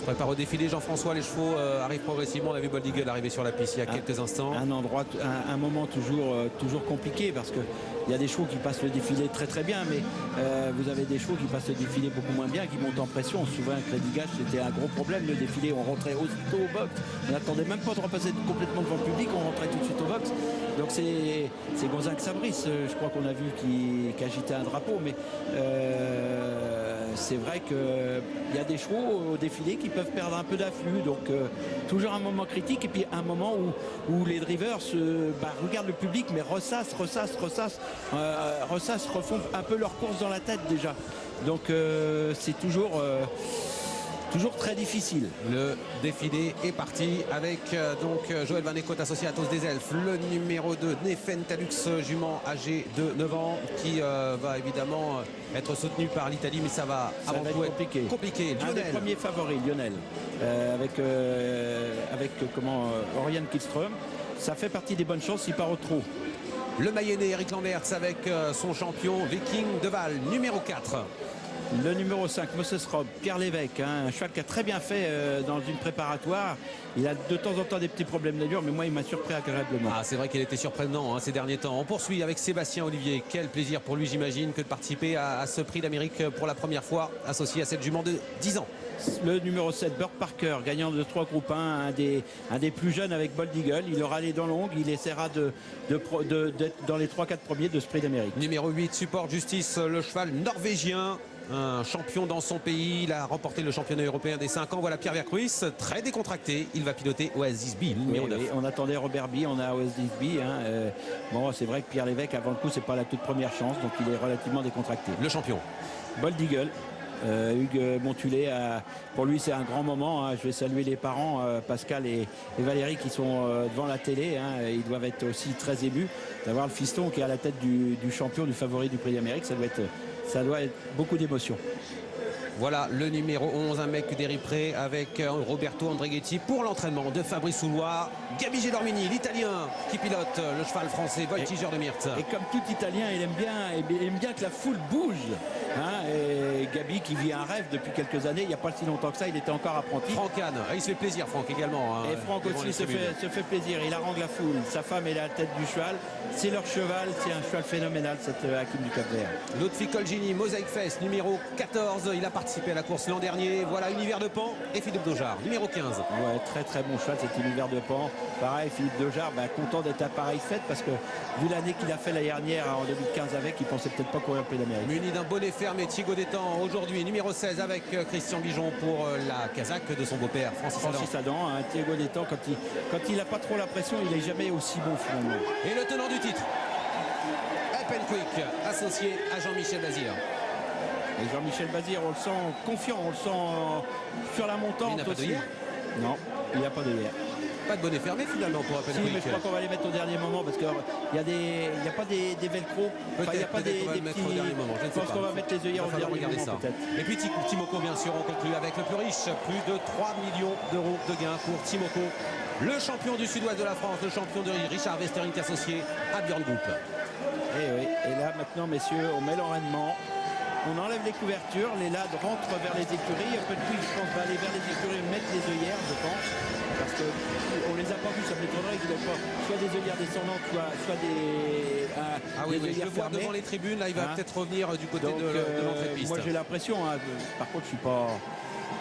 Prépare au défilé Jean-François, les chevaux arrivent progressivement. On a vu Bold Eagle arriver sur la piste il y a quelques instants. Un moment toujours compliqué parce que il y a des chevaux qui passent le défilé très très bien, mais vous avez des chevaux qui passent le défilé beaucoup moins bien, qui montent en pression. Souvent avec Crédit Gage, c'était un gros problème. Le défilé, on rentrait aussitôt au box. On n'attendait même pas de repasser complètement devant le public, on rentrait tout de suite au box. Donc c'est Gonzague Sabris, je crois qu'on a vu qui agitait un drapeau, mais c'est vrai qu'il y a des chevaux au défilé qui peuvent perdre un peu d'afflux, donc toujours un moment critique, et puis un moment où les drivers regardent le public mais ressassent, refont un peu leur course dans la tête déjà, donc c'est toujours très difficile. Le défilé est parti avec Joël Van Eekhout associé à Tos des Elfes, le numéro 2 Nefen Talux, jument âgé de 9 ans qui va évidemment être soutenu par l'Italie, mais ça va avant tout être compliqué. Un des premiers favoris, Lionel, avec Oriane Kihlström. Ça fait partie des bonnes chances, il part au trot. Le Mayennais Eric Lamberts avec son champion Viking de Val, numéro 4. Le numéro 5, Moses Rob, Pierre Lévesque, un cheval qui a très bien fait dans une préparatoire. Il a de temps en temps des petits problèmes d'allure, mais moi il m'a surpris agréablement. Ah, c'est vrai qu'il était surprenant ces derniers temps. On poursuit avec Sébastien Olivier. Quel plaisir pour lui, j'imagine, que de participer à ce prix d'Amérique pour la première fois, associé à cette jument de 10 ans. Le numéro 7, Burke Parker, gagnant de 3 groupes 1, un des plus jeunes avec Bold Eagle. Il aura les dents longues, il essaiera d'être dans les 3-4 premiers de ce prix d'Amérique. Numéro 8, Support Justice, le cheval norvégien. Un champion dans son pays, il a remporté le championnat européen des 5 ans. Voilà Pierre Vercruis, très décontracté, il va piloter Oasis B, numéro 9. On attendait Robert B, on a Oasis B. Bon, c'est vrai que Pierre Lévesque, avant le coup, c'est pas la toute première chance, donc il est relativement décontracté. Le champion. Bold Eagle. Hugues Montulé, pour lui c'est un grand moment, je vais saluer les parents Pascal et Valérie qui sont devant la télé, ils doivent être aussi très émus d'avoir le fiston qui est à la tête du champion, du favori du prix d'Amérique. Ça doit être beaucoup d'émotion. Voilà le numéro 11, un mec d'Eripré avec Roberto Andreghetti pour l'entraînement de Fabrice Soulois. Gabi Gélormini, l'Italien qui pilote le cheval français Voltigeur de Myrthe. Et comme tout Italien, il aime bien que la foule bouge. Et Gabi qui vit un rêve depuis quelques années, il n'y a pas si longtemps que ça, il était encore apprenti. Franck Kahn, il se fait plaisir, Franck également. Et Franck aussi se fait plaisir, il harangue la foule. Sa femme est à la tête du cheval, c'est leur cheval, c'est un cheval phénoménal, cette Hakim du Cap-Vert. Lotfi Colgini, Mosaic Fest, numéro 14, il a participé à la course l'an dernier. Voilà Univers de Pan et Philippe Dojard, numéro 15. Ouais, très très bon cheval cet Univers de Pan. Pareil, Philippe Dojard, content d'être à pareille fête parce que vu l'année qu'il a fait l'année dernière en 2015 avec, il pensait peut-être pas courir le Prix d'Amérique. Muni d'un bonnet fermé, Thibaut Détang aujourd'hui, numéro 16 avec Christian Bijon pour la casaque de son beau-père Francis Adam. Thibaut Détang, quand il n'a pas trop la pression, il n'est jamais aussi bon finalement. Et le tenant du titre, Up and Quick, associé à Jean-Michel Bazir. Et Jean-Michel Bazir, on le sent confiant, on le sent sur la montante. Il n'a pas de hier. Non, il n'y a pas de hier. Pas de bonnet fermé finalement pour Up and Quick. Mais je crois qu'on va les mettre au dernier moment parce qu'il n'y a pas des velcro. Il n'y a pas des petits... au dernier moment. Je pense qu'on va mettre les œillères au dernier moment peut-être. Et puis Timoko, bien sûr, on conclut avec le plus riche. Plus de 3 millions d'euros de gains pour Timoko. Le champion du sud-ouest de la France, le champion de Richard Westerink associé à Björn Group. Et oui, et là maintenant messieurs, on met l'enraînement. On enlève les couvertures, les lades rentrent vers les écuries. Un peu de je pense, va aller vers les écuries et mettre les œillères, je pense. Parce qu'on les a pas vus, ça m'étonnerait qu'ils n'aient pas soit des œillères descendantes, soit des. Oui, je le vois devant les tribunes, là il va peut-être revenir du côté de l'entrée de piste. Moi j'ai l'impression, par contre je suis pas.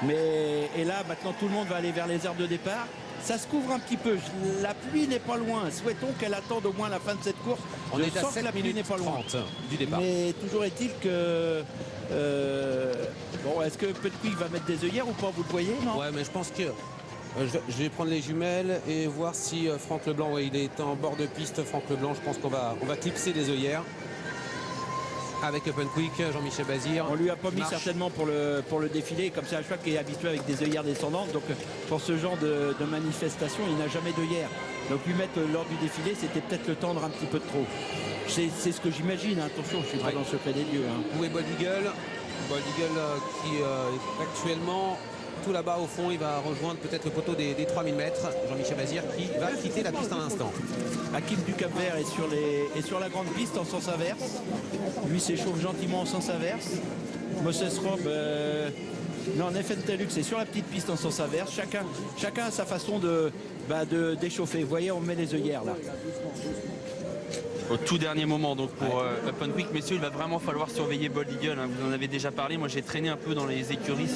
Mais et là maintenant tout le monde va aller vers les aires de départ. Ça se couvre un petit peu, la pluie n'est pas loin. Souhaitons qu'elle attende au moins la fin de cette course. On est à 7 minutes 30 du départ. Mais toujours est-il que est-ce que Petit va mettre des œillères ou pas, vous le voyez, non? Ouais, mais je pense que je vais prendre les jumelles et voir si Franck Leblanc, il est en bord de piste. Franck Leblanc, je pense qu'on va clipser les œillères avec Up and Quick, Jean-Michel Bazir. On lui a pas mis certainement pour le défilé, comme c'est un cheval qui est habitué avec des œillères descendantes, donc pour ce genre de manifestation il n'a jamais d'œillères, donc lui mettre lors du défilé c'était peut-être le tendre un petit peu de trop. C'est ce que j'imagine, attention, je suis pas dans le secret des lieux. Où est Bold Eagle qui est actuellement tout là-bas au fond, il va rejoindre peut-être le poteau des 3000 mètres. Jean-Michel Bazir qui va quitter la piste un instant. Hakim du Cap-Vert est sur la grande piste en sens inverse. Lui s'échauffe gentiment en sens inverse. Moses Rob Non, Neffentalux c'est sur la petite piste en sens inverse. Chacun a sa façon d'échauffer. Vous voyez, on met les œillères là. Au tout dernier moment donc pour Open Quick, messieurs, il va vraiment falloir surveiller Bold Eagle, hein. Vous en avez déjà parlé, moi j'ai traîné un peu dans les écuries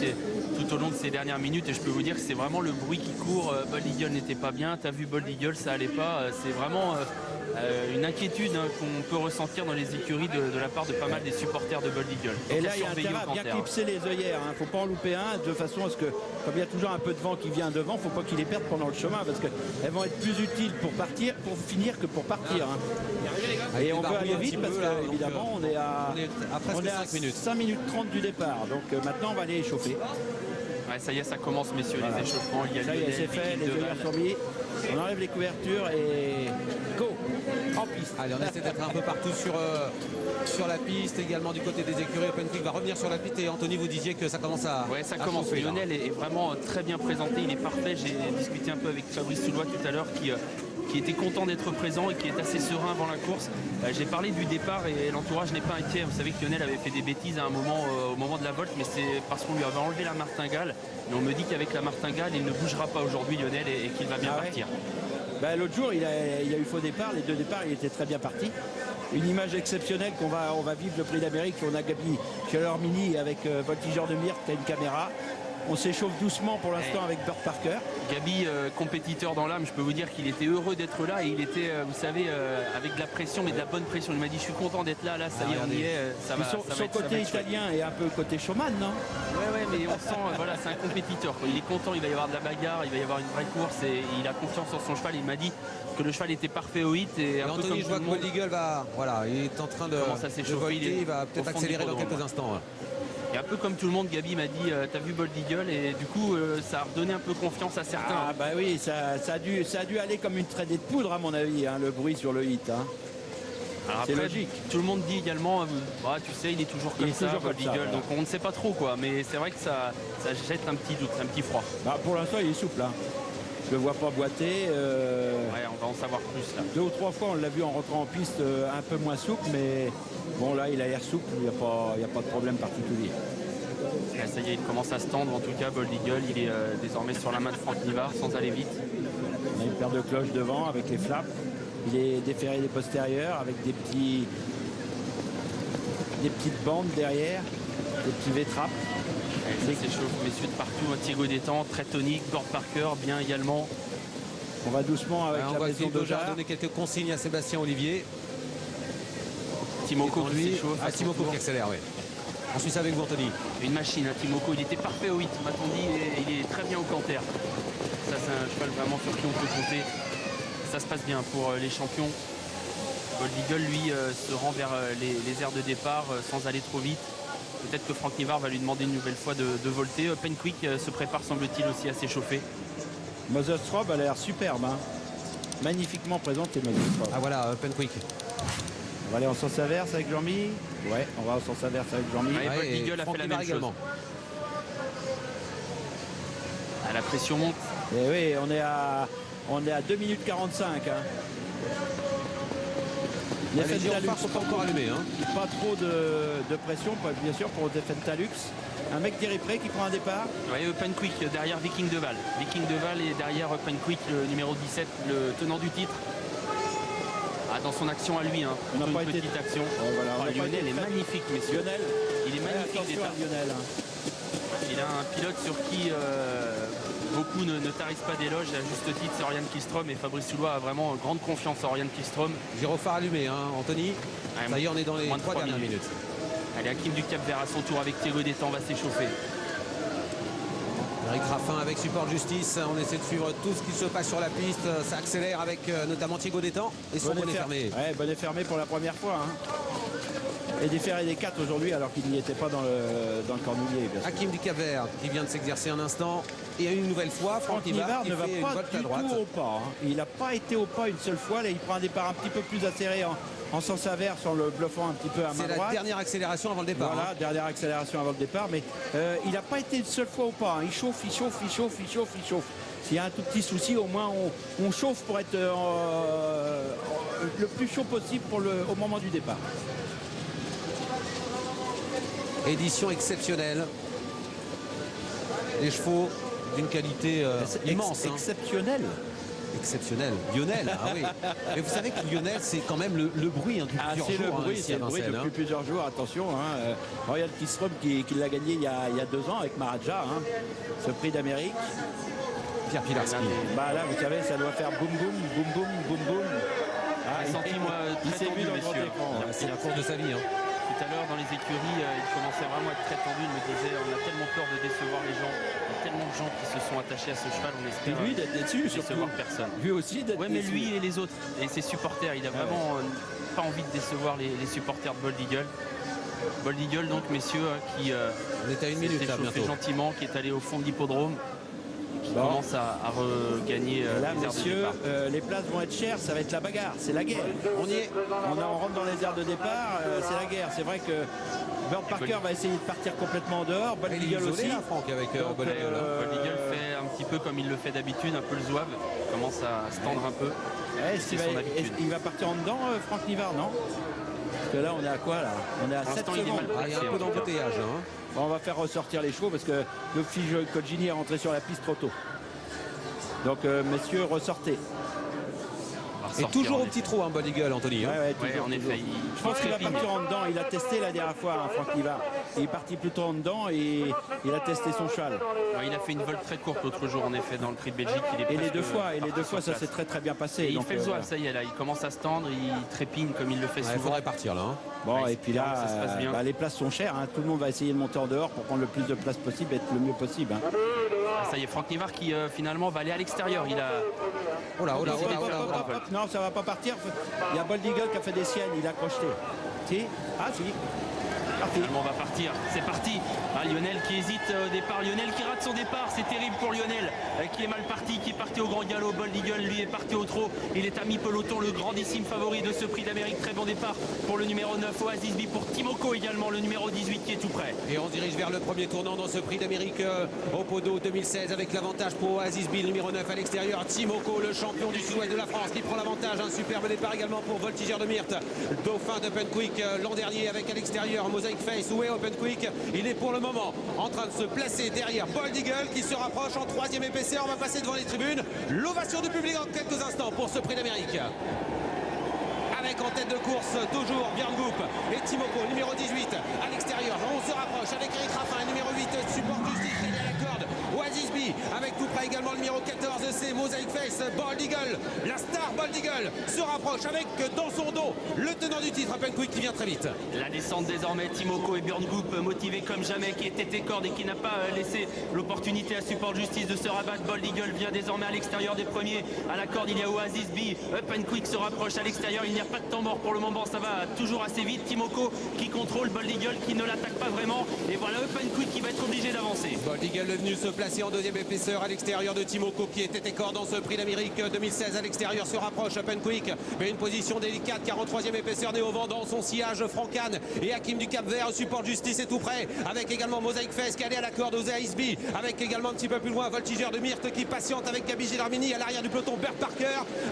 tout au long de ces dernières minutes et je peux vous dire que c'est vraiment le bruit qui court. Bold Eagle n'était pas bien, t'as vu Bold Eagle, ça allait pas, c'est vraiment une inquiétude, hein, qu'on peut ressentir dans les écuries de la part de pas mal des supporters de Bold Eagle. Donc, et là il y a intérêt à bien clipser les œillères, hein. Faut pas en louper un de façon à ce que, comme il y a toujours un peu de vent qui vient devant, faut pas qu'ils les perdent pendant le chemin parce qu'elles vont être plus utiles pour finir que pour partir, hein. Et on peut aller vite parce qu'évidemment on est à presque 5 minutes. 5 minutes 30 du départ. Donc maintenant on va aller échauffer. Ouais, ça y est, ça commence, messieurs, les échauffements. Il y a ça y est, c'est fait, les œillères sont mis. On enlève les couvertures et go en piste. Allez, on essaie d'être un peu partout sur la piste, également du côté des écuries. Open Quick va revenir sur la piste et Anthony, vous disiez que ça commence à ça commence. chauffer, Lionel est vraiment très bien présenté, il est parfait. J'ai discuté un peu avec Fabrice Soulois tout à l'heure qui était content d'être présent et qui est assez serein avant la course. J'ai parlé du départ et l'entourage n'est pas inquiet. Vous savez que Lionel avait fait des bêtises à un moment au moment de la volte, mais c'est parce qu'on lui avait enlevé la martingale. Et on me dit qu'avec la martingale, il ne bougera pas aujourd'hui, Lionel, et qu'il va bien partir. L'autre jour, il a eu faux départ. Les deux départs, il était très bien parti. Une image exceptionnelle on va vivre le Prix d'Amérique. On a Gabi Mini avec Voltigeur de Myrte qui a une caméra. On s'échauffe doucement pour l'instant avec Burt Parker. Gabi, compétiteur dans l'âme, je peux vous dire qu'il était heureux d'être là et il était, vous savez, avec de la pression, mais de la bonne pression. Il m'a dit, je suis content d'être là, ça y est, on y est, ça va. Son côté italien est un peu côté showman, non? Ouais, mais on sent, voilà, c'est un compétiteur, quoi. Il est content, il va y avoir de la bagarre, il va y avoir une vraie course et il a confiance en son cheval. Il m'a dit que le cheval était parfait au hit. Et un Anthony, je vois que Bold Eagle il est en train de volter, il va peut-être accélérer dans quelques instants. Et un peu comme tout le monde, Gabi m'a dit, t'as vu Bold Eagle, et du coup ça a redonné un peu confiance à certains. Ah bah oui, ça a dû aller comme une traînée de poudre à mon avis, hein, le bruit sur le hit. Hein. C'est logique. Tout le monde dit également, tu sais, il est toujours comme ça, Bold Eagle, voilà. Donc on ne sait pas trop quoi, mais c'est vrai que ça jette un petit doute, un petit froid. Pour l'instant il est souple. Hein. Je le vois pas boiter. Ouais, on va en savoir plus là. 2 ou 3 fois on l'a vu en rentrant en piste un peu moins souple, mais bon là il a l'air souple, il n'y a pas de problème particulier. Là, ça y est, il commence à se tendre, en tout cas Bold Eagle, il est désormais sur la main de Franck Nivard sans aller vite. On a une paire de cloches devant avec les flaps. Il est déferré des postérieurs avec des petites bandes derrière, des petits V-traps. Ça s'échauffe, messieurs, de partout. Thiago Détang, très tonique. Burt Parker, bien également. On va doucement avec la maison de Jarre. Donner quelques consignes à Sébastien Olivier. Timoko qui s'échauffe. Timoko qui accélère, oui. On suit ça avec vous, Anthony. Une machine, Timoko. Il était parfait au 8, m'a-t-on dit, et il est très bien au canter. Ça, c'est un cheval vraiment sur qui on peut compter. Ça se passe bien pour les champions. Bold Eagle, lui, se rend vers les aires de départ sans aller trop vite. Peut-être que Franck Nivard va lui demander une nouvelle fois de volter. Open Quick se prépare, semble-t-il, aussi à s'échauffer. Mother Strobe a l'air superbe. Hein. Magnifiquement présenté, Mother Strobe. Ah voilà, Open Quick. On va aller en sens inverse avec Jean-Mi. Ouais, on va en sens inverse avec Jean-Mi. Bold Eagle a fait la même chose. Ah, la pression monte. Et oui, on est à 2 minutes 45. Hein. Les gyrophares ne sont pas encore allumés. Hein. Pas trop de pression, bien sûr, pour Neffentalux. Un mec d'Éripré qui prend un départ. Oui, Open Quick derrière Viking de Val. Viking de Val est derrière Open Quick, le numéro 17, le tenant du titre. Dans son action à lui, hein. On n'a pas une petite action. Voilà, Lionel est magnifique, messieurs. Lionel, il est magnifique. Lionel. Il a un pilote sur qui beaucoup ne tarissent pas d'éloges. À juste titre, c'est Oriane Kihlström, et Fabrice Soulois a vraiment grande confiance en Oriane Kihlström. Gyrophare allumé, hein, Anthony. Ça y est, on est dans les 3 dernières minutes. Allez, Hakim du Cap Vert à son tour avec Thiago Détang va s'échauffer. Eric Raffin avec Support Justice. On essaie de suivre tout ce qui se passe sur la piste. Ça accélère avec notamment Thiago Détang et son bonnet fermé. Ouais, bonnet fermé pour la première fois. Hein. Et déféré des 4 aujourd'hui alors qu'il n'y était pas dans le cornouiller. Hakim du Cap-Vert qui vient de s'exercer un instant. Et une nouvelle fois, Franck Nivard ne va pas du tout au pas. Hein. Il n'a pas été au pas une seule fois. Là, il prend un départ un petit peu plus acéré en sens inverse en le bluffant un petit peu à main droite. C'est la dernière accélération avant le départ. Voilà, dernière accélération avant le départ. Mais il n'a pas été une seule fois au pas. Hein. Il chauffe. S'il y a un tout petit souci, au moins on chauffe pour être le plus chaud possible au moment du départ. Édition exceptionnelle. des chevaux d'une qualité immense. Exceptionnel. Exceptionnel. Lionel, ah oui. Mais vous savez que Lionel, c'est quand même le bruit depuis plusieurs c'est jours. le bruit, ici c'est à le bruit Vincennes, depuis plusieurs jours. Attention, Royal Kistrom qui l'a gagné il y a 2 ans avec Maharaja, ce prix d'Amérique. Pierre Pilarski. Bah là, vous savez, ça doit faire boum boum, boum boum, boum boum. J'ai senti, moi, il très s'est vu tendu, dans le grand messieurs. écran. C'est la course de sa vie. Tout à l'heure, dans les écuries, il commençait vraiment à être très tendu. Il me disait, on a tellement peur de décevoir les gens. Il y a tellement de gens qui se sont attachés à ce cheval. On Et espère lui d'être déçu, surtout. décevoir personne. Lui aussi d'être Ouais, mais déçu. lui et les autres, et ses supporters, il a vraiment pas envie de décevoir les supporters de Bold Eagle. Bold Eagle, donc, messieurs, qui On est à 1 minute s'est là chauffé bientôt. gentiment, qui est allé au fond de l'hippodrome, qui commence à regagner Et là, les aires de messieurs, départ. les places vont être chères, ça va être la bagarre, c'est la guerre. On y est, on rentre dans les aires de départ, c'est la guerre. C'est vrai que Bird Parker va essayer de partir complètement en dehors, Bold Il est Eagle isolé aussi. là, Franck, avec Donc, Bold Eagle. Bold Eagle fait un petit peu comme il le fait d'habitude, un peu le zouave, il commence à se tendre un peu. Est-ce qu'il c'est son habitude. il va partir en dedans, Franck Nivard, non? Parce que là, on est à quoi là? On est à Pour 7 l'instant, il est secondes. mal Ah, il y a un peu d'embouteillage. Bon, on va faire ressortir les chevaux parce que le fils Cogini est rentré sur la piste trop tôt. Donc, messieurs, ressortez. Et toujours au petit trou, Bold Eagle, Anthony. Ouais, toujours, en effet. Je pense qu'il va partir en dedans. Il a testé la dernière fois, Franck Nivard. Il est parti plutôt en dedans et il a testé son cheval. Ouais, il a fait une volte très courte l'autre jour, en effet, dans le Prix de Belgique. Il est Et les presque deux fois, parti ça sur s'est place. très bien passé. Et il Donc, fait le zouave, voilà. ça y est, là, il commence à se tendre, il trépigne comme il le fait Il souvent. faudrait partir là. Bon, Ouais, et puis là, ça se passe bien. les places sont chères. Tout le monde va essayer de monter en dehors pour prendre le plus de place possible et être le mieux possible. Ah, ça y est, Franck Nivard qui finalement va aller à l'extérieur. Il a Oh là, oh là, oh là, décidé de oh là, faire oh là. une volte. Non, ça va pas partir. Il y a Bold Eagle qui a fait des siennes. Il a crocheté. Si? Ah, si. Parti. Finalement, on va partir. C'est parti. Ah, Lionel qui hésite au départ. Lionel qui rate son départ. C'est terrible pour Lionel qui est mal parti, qui est parti au grand galop. Bold Eagle, lui, est parti au trot. Il est à mi-peloton, le grandissime favori de ce prix d'Amérique. Très bon départ pour le numéro 9, Oasis B, pour Timoko également, le numéro 18 qui est tout près. Et on dirige vers le premier tournant dans ce prix d'Amérique au Podo 2016 avec l'avantage pour Oasis Bill, numéro 9 à l'extérieur. Timoko, le champion du sud-ouest de la France, qui prend l'avantage. Un superbe départ également pour Voltigeur de Myrthe, dauphin d'Open Quick l'an dernier avec à l'extérieur Mosaic Face. Où est Open Quick? Il est pour le moment en train de se placer derrière Bold Eagle qui se rapproche en 3e épaisseur. On va passer devant les tribunes. L'ovation du public en quelques instants pour ce prix d'Amérique. Avec en tête de course toujours Björn Goop et Timoko, numéro 18 à l'extérieur. On se rapproche avec Eric Raffin, numéro 8 support justice, il est à la corde. Oasis B avec tout près également le numéro 14, c'est Mosaic Face. Bold Eagle, la star Bold Eagle se rapproche avec dans son dos le tenant du titre Open Quick qui vient très vite. La descente désormais, Timoko et Björn Goop motivés comme jamais, qui était tête corde et qui n'a pas laissé l'opportunité à Support Justice de se rabattre. Bold Eagle vient désormais à l'extérieur des premiers. À la corde, il y a Oasis B. Open Quick se rapproche à l'extérieur. Il n'y a pas de temps mort pour le moment, ça va toujours assez vite. Timoko qui contrôle Bold Eagle qui ne l'attaque pas vraiment. Et voilà Open Quick qui va être obligé d'avancer. Bold Eagle est venu se placer en 2e épaisseur à l'extérieur de Timoko qui était écort dans ce prix d'Amérique 2016 à l'extérieur. Se rapproche Open Quick, mais une position délicate. 43e épaisseur né au vent dans son sillage. Francan et Hakim du Cap Vert. Support Justice est tout près avec également Mosaic Face qui allait à la corde aux ASB avec également un petit peu plus loin Voltigeur de Myrthe qui patiente avec Gabi Gilarmini à l'arrière du peloton. Bird Parker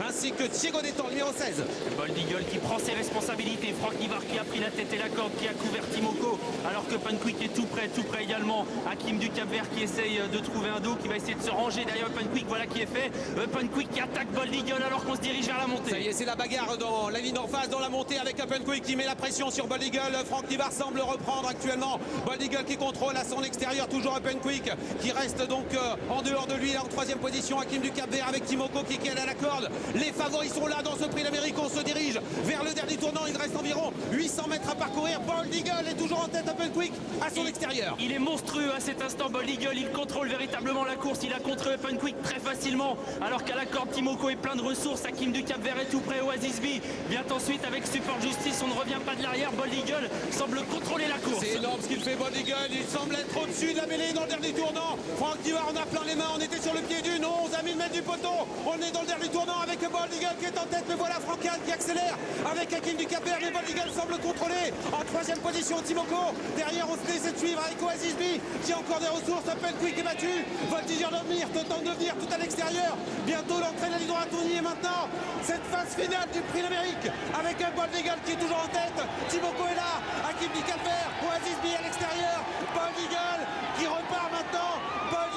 ainsi que Diego Détan, numéro 16. Bold Eagle qui prend ses responsabilités. Franck Nivard qui a pris la tête et la corde, qui a couvert Timoko, alors que Open Quick est tout près également. Hakim du Cap Vert qui essaye de trouver un dos, qui va essayer de se ranger derrière Open Quick. Voilà qui est fait. Open Quick qui attaque Bold Eagle alors qu'on se dirige vers la montée. Ça y est, c'est la bagarre dans la ligne en face, dans la montée avec Open Quick qui met la pression sur Bold Eagle. Franck Nivard semble reprendre actuellement. Bold Eagle qui contrôle à son extérieur toujours Open Quick qui reste donc en dehors de lui là, en 3e position. Hakim du Cap Vert avec Timoko qui est à la corde. Les favoris sont là dans ce prix d'Amérique. On se dirige vers le dernier tournant. Il reste environ 800 mètres à parcourir. Bold Eagle est toujours en tête. Open Quick à son extérieur. Il est monstrueux à cet instant. Bold Eagle, il contrôle véritablement la course. Il a contré Open Quick très facilement, alors qu'à la corde Timoko est plein de ressources. Hakim du Cap Vert est tout près. Oasis B vient ensuite avec Support Justice. On ne revient pas de l'arrière. Bold Eagle semble contrôler la course. C'est énorme ce qu'il fait Bold Eagle. Il semble être au-dessus de la mêlée dans le dernier tournant. Franck Nivard en a plein les mains. On était sur le pied d'une 11 à 1000 mètres du poteau. On est dans le dernier tournant avec Bold Eagle qui est en tête. Mais voilà Francan qui accélère avec Hakim du Cap Vert. Mais Bold Eagle semble contrôler. En 3e position Timoko. Derrière on se laisse suivre avec Oasis B qui a encore des ressources. Open Quick est battu. Voltigeur de Myrthe tente de venir tout à l'extérieur. Bientôt l'entrée de la ligne droite. On y est maintenant. Cette phase finale du prix d'Amérique avec un Bold Eagle qui est toujours en tête. Timoko est là. Hakim du Cap Vert. Oasis B à l'extérieur. Bold Eagle qui repart maintenant. Bold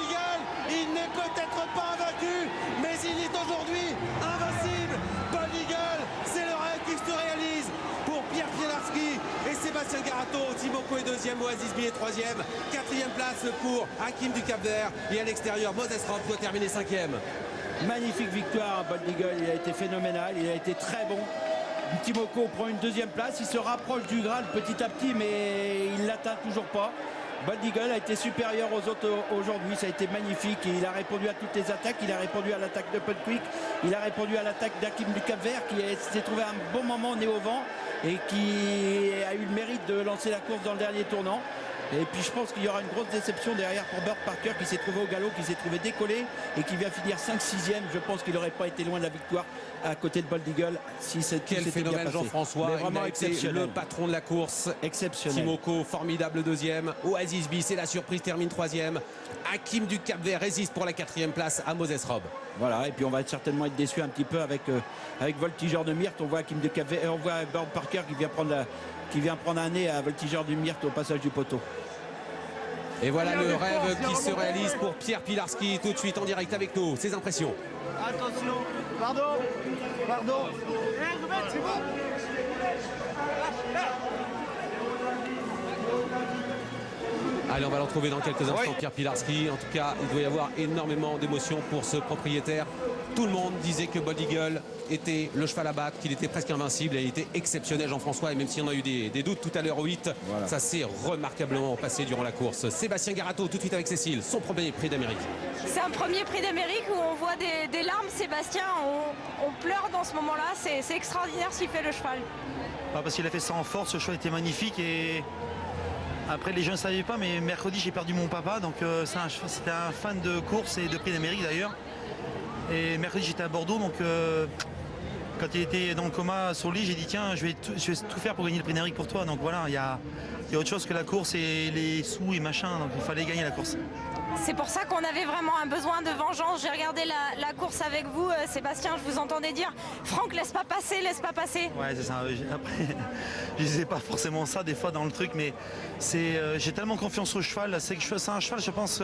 n'est peut-être pas invaincu, mais il est aujourd'hui invincible. Bold Eagle, c'est le rêve qui se réalise pour Pierre Pilarski et Sébastien Garato. Timoko est deuxième, Oasis B est troisième. Quatrième place pour Hakim du Cap-Vert. Et à l'extérieur, Moses Rob doit terminer cinquième. Magnifique victoire à Bold Eagle, il a été phénoménal, il a été très bon. Timoko prend une deuxième place, il se rapproche du Graal petit à petit, mais il ne l'atteint toujours pas. Bold Eagle a été supérieur aux autres aujourd'hui, ça a été magnifique. Il a répondu à toutes les attaques, il a répondu à l'attaque de Quick, il a répondu à l'attaque d'Hakim du Cap-Vert qui s'est trouvé un bon moment né au vent et qui a eu le mérite de lancer la course dans le dernier tournant. Et puis je pense qu'il y aura une grosse déception derrière pour Burt Parker qui s'est trouvé au galop, qui s'est trouvé décollé et qui vient finir 5-6e. Je pense qu'il n'aurait pas été loin de la victoire à côté de Bold Eagle si c'était Quel phénomène Jean-François, vraiment exceptionnel. Le patron de la course. Exceptionnel. Timoko, formidable deuxième. Oasis B, c'est la surprise, termine troisième. Hakim du Cap-Vert résiste pour la quatrième place à Moses Rob. Voilà, et puis on va certainement être déçu un petit peu avec Voltigeur de Myrte. On voit Hakim du Cap-Vert, on voit Burt Parker qui vient prendre un nez à Voltigeur du Myrte au passage du poteau. Et voilà le rêve qui se réalise pour Pierre Pilarski tout de suite en direct avec nous. Ses impressions. Attention, pardon. C'est bon. Allez, on va le retrouver dans quelques instants, Pierre Pilarski. En tout cas, il doit y avoir énormément d'émotions pour ce propriétaire. Tout le monde disait que Bold Eagle était le cheval à battre, qu'il était presque invincible. Et il était exceptionnel, Jean-François. Et même si on a eu des doutes tout à l'heure au 8, voilà. Ça s'est remarquablement passé durant la course. Sébastien Garato, tout de suite avec Cécile, son premier prix d'Amérique. C'est un premier prix d'Amérique où on voit des larmes, Sébastien. On pleure dans ce moment-là. C'est extraordinaire ce qu'il fait le cheval. Ah, parce qu'il a fait ça en force, ce cheval était magnifique. Et après, les gens ne savaient pas, mais mercredi, j'ai perdu mon papa. Donc c'était un fan de course et de prix d'Amérique d'ailleurs. Et mercredi, j'étais à Bordeaux. Donc quand il était dans le coma sur le lit, j'ai dit tiens, je vais tout faire pour gagner le prix d'Amérique pour toi. Donc voilà, il y a autre chose que la course et les sous et machin. Donc il fallait gagner la course. C'est pour ça qu'on avait vraiment un besoin de vengeance. J'ai regardé la course avec vous, Sébastien, je vous entendais dire Franck, laisse pas passer, laisse pas passer. Ouais, c'est ça. Après, je disais pas forcément ça des fois dans le truc, mais j'ai tellement confiance au cheval. C'est un cheval, je pense,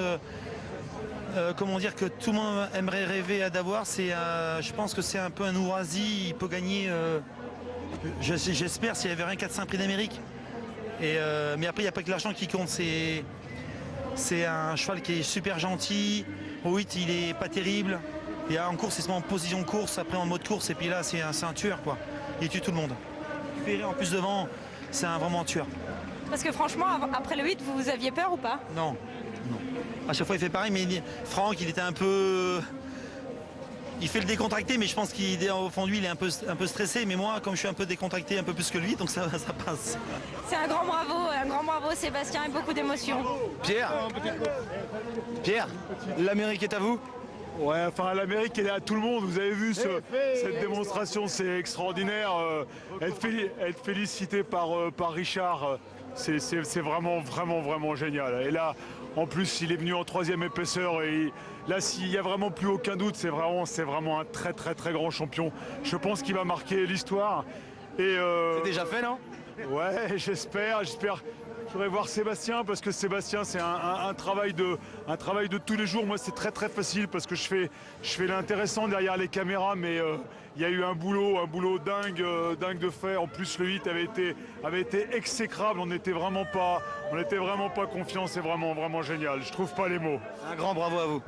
comment dire, que tout le monde aimerait rêver d'avoir. Je pense que c'est un peu un ourasi. Il peut gagner, j'espère, s'il y avait un 4-5 prix d'Amérique. Mais après, il n'y a pas que l'argent qui compte. C'est un cheval qui est super gentil. Au 8, il est pas terrible. Et en course, il se met en position de course, après en mode course. Et puis là, c'est un tueur, quoi. Il tue tout le monde. En plus devant, c'est vraiment un tueur. Parce que franchement, après le 8, vous aviez peur ou pas? Non. À chaque fois, il fait pareil. Mais Franck, il était un peu... Il fait le décontracté, mais je pense qu'au fond de lui, il est un peu stressé. Mais moi, comme je suis un peu décontracté, un peu plus que lui, donc ça passe. C'est un grand bravo Sébastien, et beaucoup d'émotions. Pierre, l'Amérique est à vous? Ouais, enfin l'Amérique elle est à tout le monde, vous avez vu cette démonstration, c'est extraordinaire. Être félicité par Richard, c'est vraiment génial. Et là, en plus, il est venu en troisième épaisseur et là, s'il n'y a vraiment plus aucun doute, c'est vraiment un très grand champion. Je pense qu'il va marquer l'histoire. C'est déjà fait, non? Ouais, j'espère. Je voudrais voir Sébastien parce que Sébastien c'est un travail de tous les jours. Moi c'est très facile parce que je fais l'intéressant derrière les caméras, mais il y a eu un boulot dingue de faire. En plus le 8 avait été exécrable. On n'était vraiment pas confiants. C'est vraiment génial. Je trouve pas les mots. Un grand bravo à vous.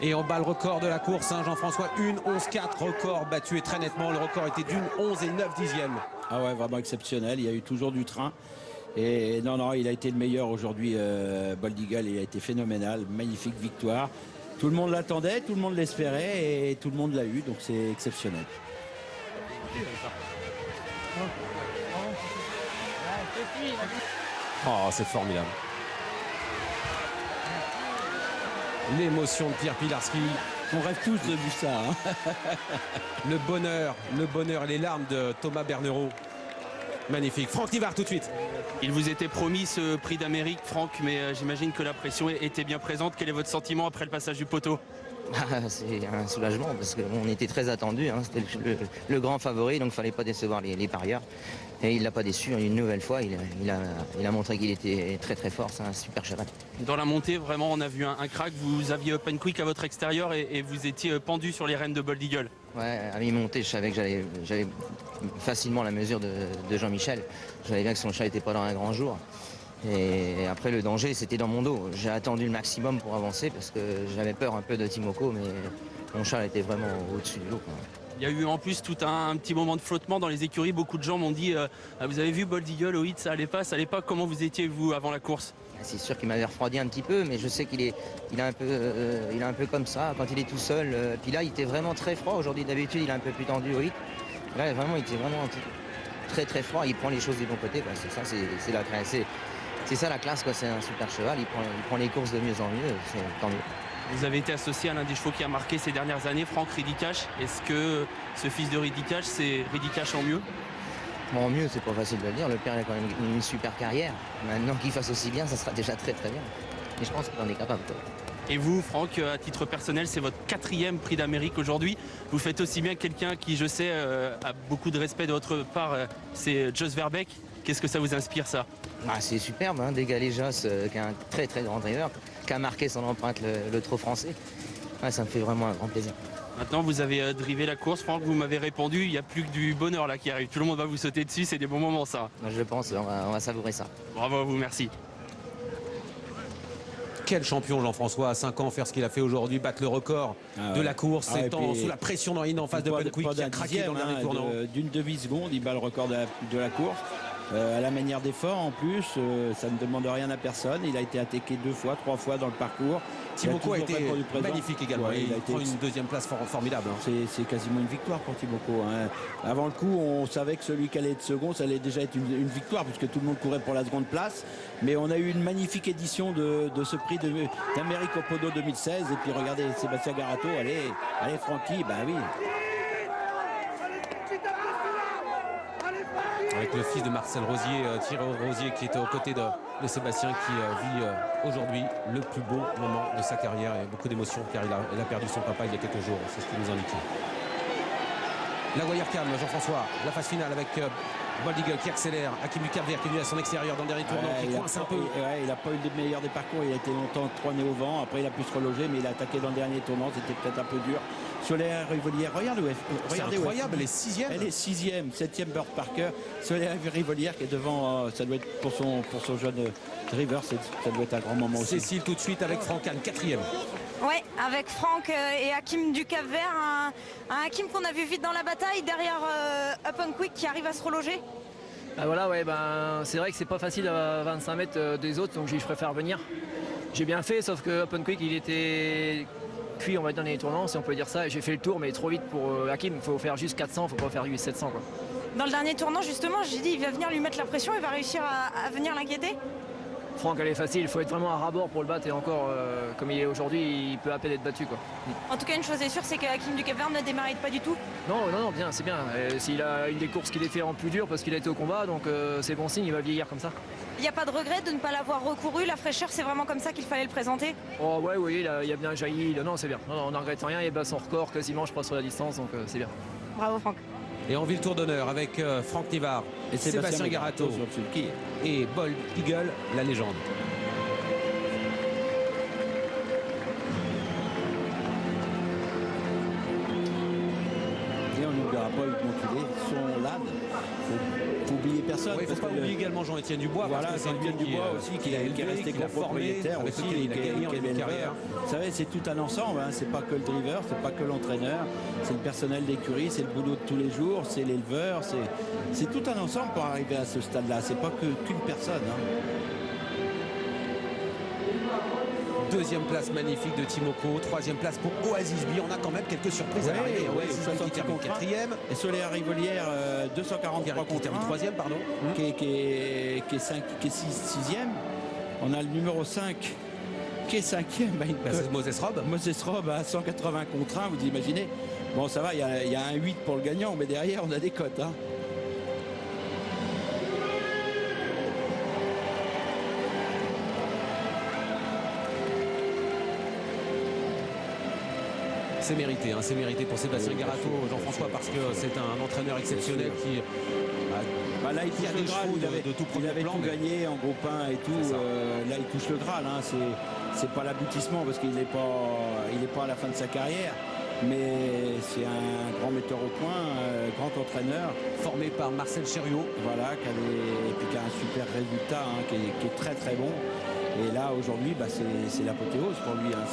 Et on bat le record de la course, hein, Jean-François, 1:11.4, record battu et très nettement. Le record était d'1:11 et 9 dixièmes. Ah ouais, vraiment exceptionnel. Il y a eu toujours du train. Et non, il a été le meilleur aujourd'hui, Bold Eagle. Il a été phénoménal, magnifique victoire. Tout le monde l'attendait, tout le monde l'espérait et tout le monde l'a eu, donc c'est exceptionnel. Oh, c'est formidable. L'émotion de Pierre Pilarski. On rêve tous de vu ça. Hein. Le bonheur et les larmes de Thomas Bernerot. Magnifique. Franck Nivard tout de suite. Il vous était promis ce prix d'Amérique, Franck, mais j'imagine que la pression était bien présente. Quel est votre sentiment après le passage du poteau? C'est un soulagement parce qu'on était très attendus. Hein. C'était le grand favori, donc il ne fallait pas décevoir les parieurs. Et il ne l'a pas déçu. Une nouvelle fois, il a montré qu'il était très très fort. C'est un super cheval. Dans la montée, vraiment, on a vu un crack. Vous aviez Open Quick à votre extérieur et vous étiez pendu sur les rênes de Bold Eagle. Ouais, à mi-montée, je savais que j'avais facilement la mesure de Jean-Michel. Je savais bien que son chat n'était pas dans un grand jour. Et après, le danger, c'était dans mon dos. J'ai attendu le maximum pour avancer parce que j'avais peur un peu de Timoko, mais mon chat était vraiment au-dessus du lot, quoi. Il y a eu en plus tout un petit moment de flottement dans les écuries. Beaucoup de gens m'ont dit vous avez vu Bold Eagle au hit, ça allait pas. Comment vous étiez, vous, avant la course? C'est sûr qu'il m'avait refroidi un petit peu, mais je sais qu'il est un peu comme ça quand il est tout seul. Puis là, il était vraiment très froid. Aujourd'hui, d'habitude, il est un peu plus tendu au hit. Là, vraiment, il était vraiment très très froid. Il prend les choses du bon côté. C'est ça, c'est ça la classe, quoi. C'est un super cheval. Il prend les courses de mieux en mieux. Tant mieux. Vous avez été associé à l'un des chevaux qui a marqué ces dernières années, Franck Ridicache. Est-ce que ce fils de Ridicache, c'est Ridicache en mieux? En mieux, c'est pas facile de le dire. Le père a quand même une super carrière. Maintenant qu'il fasse aussi bien, ça sera déjà très très bien. Et je pense qu'il en est capable, quoi. Et vous, Franck, à titre personnel, c'est votre 4e prix d'Amérique aujourd'hui. Vous faites aussi bien quelqu'un qui, je sais, a beaucoup de respect de votre part, c'est Jos Verbeek. Qu'est-ce que ça vous inspire, ça? C'est superbe, hein, d'égaler Jos, qui est un très très grand driver, qui a marqué son empreinte le trot français. Ça me fait vraiment un grand plaisir. Maintenant, vous avez drivé la course, Franck, vous m'avez répondu, il n'y a plus que du bonheur là qui arrive. Tout le monde va vous sauter dessus, c'est des bons moments, ça. Je pense, on va savourer ça. Bravo à vous, merci. Quel champion Jean-François, à 5 ans, faire ce qu'il a fait aujourd'hui, battre le record de la course, étant sous la pression dans en face de Open Quick qui a craqué dans le dernier tournant. D'une demi-seconde, il bat le record de la course. À la manière d'effort en plus, ça ne demande rien à personne. Il a été attaqué 2 fois, 3 fois dans le parcours. Timoko a été magnifique également. Ouais, il prend une deuxième place formidable. C'est quasiment une victoire pour Timoko, hein. Avant le coup, on savait que celui qui allait être second, ça allait déjà être une victoire puisque tout le monde courait pour la seconde place. Mais on a eu une magnifique édition de ce prix d'Amérique au Podo 2016. Et puis regardez, Sébastien Garato, allez Francky, bah oui. Avec le fils de Marcel Rosier, Thierry Rosier, qui était aux côtés de Sébastien, qui vit aujourd'hui le plus beau moment de sa carrière et beaucoup d'émotions car il a perdu son papa il y a quelques jours, c'est ce qu'il nous indiquait. La Guayar calme, Jean-François, la phase finale avec Bold Eagle qui accélère, Hakim du Cap-Vert qui est venu à son extérieur dans le dernier tournant, qui coince un peu. Il n'a pas eu le meilleur des parcours, il a été longtemps 3 nez au vent, après il a pu se reloger, mais il a attaqué dans le dernier tournant, c'était peut-être un peu dur. Soler Rivolière, regardez incroyable, elle est 6e. Elle est 6e, 7e Bird Parker. Soler Rivolière qui est devant, ça doit être pour son jeune driver, ça doit être un grand moment aussi. Cécile tout de suite avec Franck Anne, 4e. Ouais, avec Franck et Hakim du Cap-Vert, un Hakim qu'on a vu vite dans la bataille derrière Open Quick qui arrive à se reloger. Voilà, ouais, c'est vrai que c'est pas facile à 25 mètres des autres, donc je préfère venir. J'ai bien fait, sauf que Open Quick il était cuit, on va dire, dans les tournants, si on peut dire ça. J'ai fait le tour, mais trop vite pour Hakim. Il faut faire juste 400, il faut pas faire 700, quoi. Dans le dernier tournant, justement, j'ai dit il va venir lui mettre la pression, il va réussir à venir l'inquiéter. Franck, elle est facile, il faut être vraiment à ras-bord pour le battre, et encore, comme il est aujourd'hui, il peut à peine être battu, quoi. En tout cas, une chose est sûre, c'est que Hakim du Cap-Vert ne démérite pas du tout. Non, bien, c'est bien. S'il a une des courses qu'il a fait en plus dur parce qu'il a été au combat, donc c'est bon signe, il va vieillir comme ça. Il n'y a pas de regret de ne pas l'avoir recouru, la fraîcheur, c'est vraiment comme ça qu'il fallait le présenter. Oh ouais, oui, il a bien jailli, non, c'est bien. Non, on ne regrette rien, il bat son record quasiment, je crois, sur la distance, donc c'est bien. Bravo Franck. Et on vit le tour d'honneur avec Franck Nivard et Sébastien Garato et Bold Eagle, la légende. Et on n'oubliera pas Hugues Montulet, son lad. Faut oublier personne. Il ne faut pas oublier également Jean-Étienne Dubois. Voilà, c'est Jean-Étienne Dubois aussi qui est resté copropriétaire aussi, qui est carrière. Vous savez, c'est tout un ensemble, hein. C'est pas que le driver, c'est pas que l'entraîneur, c'est le personnel d'écurie, c'est le boulot de tous les jours, c'est l'éleveur, c'est tout un ensemble pour arriver à ce stade-là. C'est pas qu'une personne, hein. Deuxième place magnifique de Timoko, troisième place pour Oasis B. On a quand même quelques surprises à l'arrivée. Oasis B qui termine 4e. Et Soler Rivolière, 243 qui termine 3e, pardon. Qui est 6e. On a le numéro 5 qui est 5e. C'est Moses Rob. Moses Rob à 180 contre 1, vous imaginez. Bon, ça va, il y a un 8 pour le gagnant, mais derrière, on a des cotes, hein. C'est mérité, hein, c'est mérité pour Sébastien Garato, Jean-François, parce que c'est un entraîneur exceptionnel qui là, il qui touche a le des Graal, chevaux il avait, de tout il premier avait plan, tout mais- gagné en groupe 1 et tout. C'est ça. Là, il touche le Graal. Hein. C'est pas l'aboutissement parce qu'il n'est pas à la fin de sa carrière. Mais c'est un grand metteur au point, grand entraîneur. Formé par Marcel Chériot. Voilà, et puis qui a un super résultat, hein, qui est très très bon. Et là, aujourd'hui, c'est l'apothéose pour lui. Hein.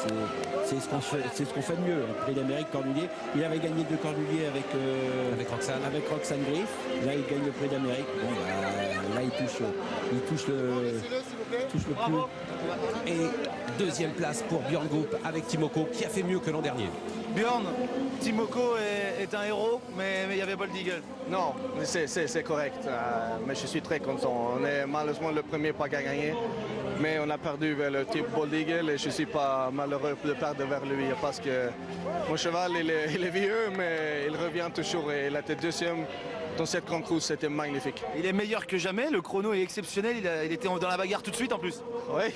C'est ce qu'on fait de mieux. Le prix d'Amérique Cornulier. Il avait gagné 2 Cornuliers avec Roxane Griff. Là, il gagne le prix d'Amérique. Bon, là, il touche le coup. Et deuxième place pour Björn Goop avec Timoko, qui a fait mieux que l'an dernier. Björn, Timoko est un héros, mais il y avait Bold Eagle. Non, c'est correct. Mais je suis très content. On est malheureusement le premier pas à gagner. Mais on a perdu vers le type Bold Eagle et je ne suis pas malheureux de perdre vers lui parce que mon cheval il est vieux mais il revient toujours et il a été deuxième dans cette grande course, c'était magnifique. Il est meilleur que jamais, le chrono est exceptionnel, il était dans la bagarre tout de suite en plus. Oui,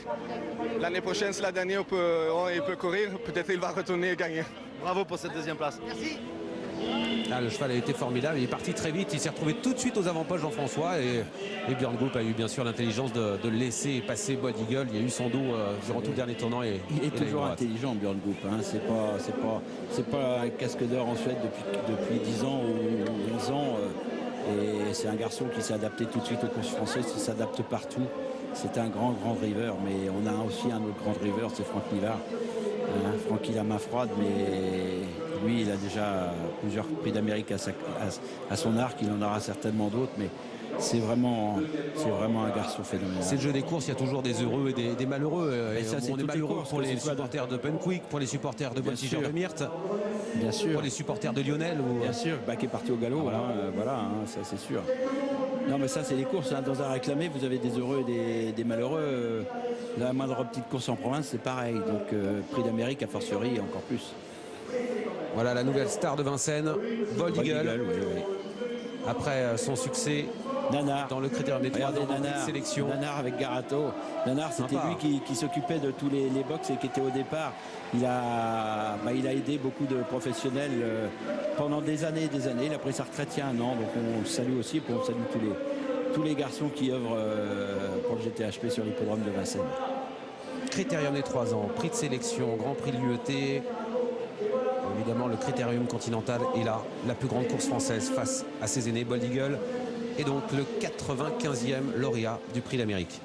l'année prochaine c'est la dernière, il peut courir, peut-être il va retourner et gagner. Bravo pour cette deuxième place. Merci. Ah, le cheval a été formidable, il est parti très vite, il s'est retrouvé tout de suite aux avant-postes Jean-François et Björn Goop a eu bien sûr l'intelligence de laisser passer Bold Eagle. Il y a eu son dos durant tout le dernier tournant. Il est toujours intelligent, Björn Goop. Hein. C'est pas un casque d'or en Suède depuis 10 ans ou 11 ans. Et c'est un garçon qui s'est adapté tout de suite aux courses françaises, qui s'adapte partout. C'est un grand driver, mais on a aussi un autre grand driver, c'est Franck Nivard. Francky la main froide, mais lui il a déjà plusieurs prix d'Amérique à son arc, il en aura certainement d'autres, mais c'est vraiment un garçon phénoménal. C'est le jeu des courses, il y a toujours des heureux et des malheureux. Et ça, c'est on est toutes les malheureux courses, pour que les ce soit supporters de Penquick, pour les supporters de Voltigeur de Myrthe, bien sûr, pour les supporters de Lionel. Bien sûr, qui est parti au galop, voilà, ça c'est sûr. Non mais ça c'est les courses, hein. Dans un réclamé vous avez des heureux et des malheureux. La moindre petite course en province c'est pareil, donc prix d'Amérique a fortiori et encore plus. Voilà la nouvelle star de Vincennes, Bold Eagle. Oui. Après son succès Nanar, dans le critère des 3 de sélection. Nanar avec Garato. Nanar, c'était lui qui s'occupait de tous les box et qui était au départ. Il a aidé beaucoup de professionnels pendant des années et des années. Il a pris sa retraite il y a 1 an, donc on le salue aussi. Et on salue tous les garçons qui œuvrent pour le GTHP sur l'hippodrome de Vincennes. Critérium des 3 ans, prix de sélection, Grand Prix de l'UET. Évidemment, le Critérium Continental est là, la plus grande course française face à ses aînés, Bold Eagle, et donc le 95e lauréat du Prix d'Amérique.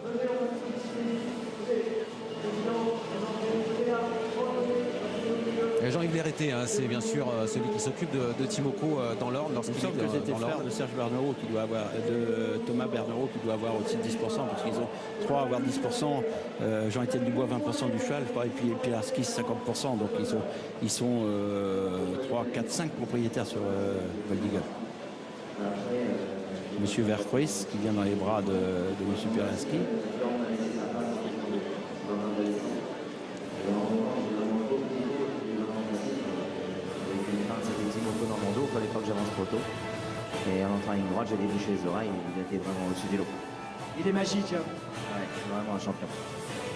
Jean-Yves Lérêté, hein, c'est bien sûr celui qui s'occupe de Timoko dans l'ordre. Il me semble que c'était le frère de Serge Bernereau qui doit avoir, de Thomas Bernereau qui doit avoir aussi 10%, parce qu'ils ont 3 à avoir 10%, Jean-Étienne Dubois 20% du cheval, je crois, et puis Pierre Arskis 50%, donc ils sont 3, 4, 5 propriétaires sur Bold Eagle. Monsieur Vercruis qui vient dans les bras de Monsieur Pierre-Lasky. C'était Timoko Normando, il fallait pas que j'avance trop tôt. Et en entrant à ligne droite, j'ai débouché les oreilles, il était vraiment au-dessus du lot. Il est magique. Hein. Ouais, vraiment un champion.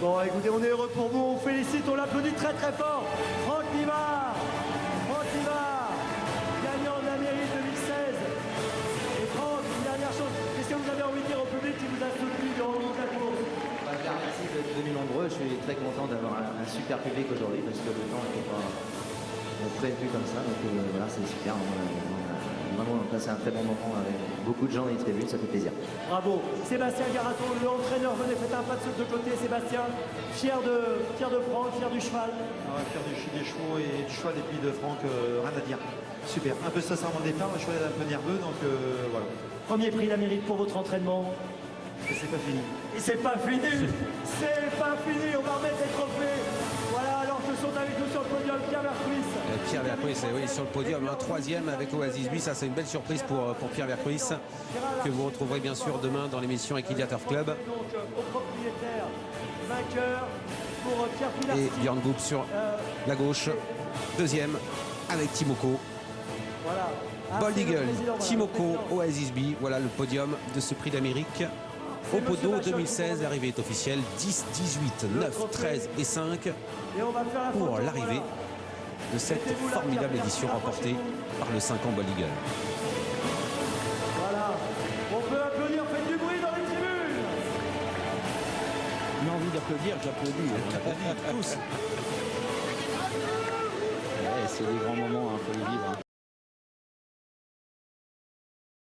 Bon, écoutez, on est heureux pour vous, on félicite, on l'applaudit très très fort. Franck Nivard, gagnant de l'Amérique 2016. Et Franck, une dernière chose, qu'est-ce que vous avez envie de dire au public qui vous a soutenu durant toute la course? Merci d'être venus nombreux, je suis très content d'avoir un super public aujourd'hui parce que le temps n'était pas prévu comme ça, donc voilà, c'est super. Vraiment, on a passé un très bon moment avec beaucoup de gens dans les tribunes, ça fait plaisir. Bravo. Sébastien Garato, l'entraîneur, venez faites un pas de ce côté. Sébastien, fier de Franck, fier du cheval. Fier des chevaux et du cheval et puis de Franck, rien à dire. Super. Un peu sincèrement au départ, le cheval est un peu nerveux, donc voilà. Premier prix d'Amérique pour votre entraînement. Et c'est pas fini. Et c'est pas fini. C'est pas fini. On va remettre les trophées. Voilà, alors que sont avec nous sur le podium Pierre Vercruis. Pierre Vercruis, oui, sur le podium, un 3e avec Oasis 8. Ça, c'est une belle surprise pour Pierre Vercruis, que vous retrouverez bien sûr demain dans l'émission Equidia Turf Club. Donc, au propriétaire, vainqueur pour Pierre Pilarski. Et Björn Goop sur la gauche, 2e avec Timoko. Voilà. Bold Eagle, Timoko, Oasis B. Voilà le podium de ce prix d'Amérique. Au poteau 2016, l'arrivée est officielle 10, 18, 9, 13 et 5 pour l'arrivée. de cette formidable édition remportée par le 5 ans Bold Eagle. Voilà. On peut applaudir, faites du bruit dans les tribunes. On a envie d'applaudir, j'applaudis. Tous. Ouais, c'est des grands moments, il faut les vivre.